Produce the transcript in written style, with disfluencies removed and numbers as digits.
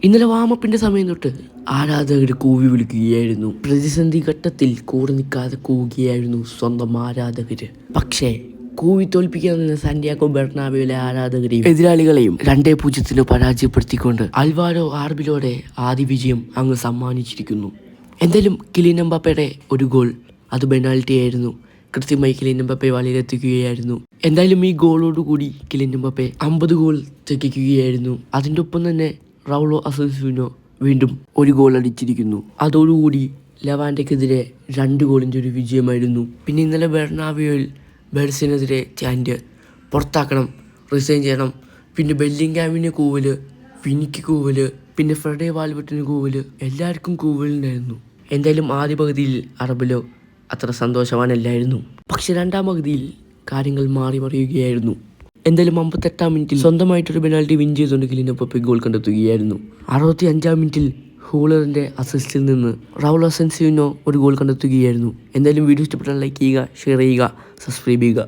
ഇന്നലെ വാമപ്പിന്റെ സമയം തൊട്ട് ആരാധകർ കൂവി വിളിക്കുകയായിരുന്നു. പ്രതിസന്ധി ഘട്ടത്തിൽ കൂടെ നിൽക്കാതെ കൂവുകയായിരുന്നു സ്വന്തം ആരാധകര്. പക്ഷേ കൂവി തോൽപ്പിക്കാൻ നിന്ന സാന്റിയാഗോ ബെർണാബിയോയിലെ ആരാധകരെയും എതിരാളികളെയും 2-0 പരാജയപ്പെടുത്തിക്കൊണ്ട് അൽവാരോ ആർബിലോടെ ആദ്യ വിജയം അങ്ങ് സമ്മാനിച്ചിരിക്കുന്നു. എന്തായാലും കിലിയൻ എംബാപ്പയുടെ ഒരു ഗോൾ അത് പെനാൽറ്റി ആയിരുന്നു. കൃത്യമായി കിലിയൻ എംബാപ്പെ വലയിലെത്തിക്കുകയായിരുന്നു. എന്തായാലും ഈ ഗോളോടുകൂടി കിലിയൻ എംബാപ്പെ 50 ഗോൾ തികയ്ക്കുകയായിരുന്നു. അതിൻ്റെ ഒപ്പം തന്നെ റൗളോ അസൻസിയോ വീണ്ടും ഒരു ഗോൾ അടിച്ചിരിക്കുന്നു. അതോടുകൂടി ലെവാന്റെക്കെതിരെ 2 ഗോളിൻ്റെ ഒരു വിജയമായിരുന്നു. പിന്നെ ഇന്നലെ ബെർണാബിയോയിൽ ബെർസിനെതിരെ ചാൻഡ് പുറത്താക്കണം, റിസൈൻ ചെയ്യണം, പിന്നെ ബെല്ലിംഗാമിന് കൂവല്, വിനിക്ക് കൂവല്, പിന്നെ ഫ്രെഡേ വാൽവെർട്ടിന് കൂവല്, എല്ലാവർക്കും കൂവലുണ്ടായിരുന്നു. എന്തായാലും ആദ്യ പകുതിയിൽ അറബിലോ അത്ര സന്തോഷവാനല്ലായിരുന്നു. പക്ഷെ രണ്ടാം പകുതിയിൽ കാര്യങ്ങൾ മാറി മറിയുകയായിരുന്നു. എന്തായാലും 58-ാം മിനിറ്റിൽ സ്വന്തമായിട്ടൊരു പെനാൽറ്റി വിൻ ചെയ്തുകൊണ്ട് കിലിയൻ എംബാപ്പെ ഗോൾ കണ്ടെത്തുകയായിരുന്നു. 65-ാം മിനിറ്റിൽ ഹൂളറിൻ്റെ അസിസ്റ്റിൽ നിന്ന് റൗളോ അസൻസിയോ ഒരു ഗോൾ കണ്ടെത്തുകയായിരുന്നു. എന്തായാലും വീഡിയോ ഇഷ്ടപ്പെട്ടാൽ ലൈക്ക് ചെയ്യുക, ഷെയർ ചെയ്യുക, സബ്സ്ക്രൈബ് ചെയ്യുക.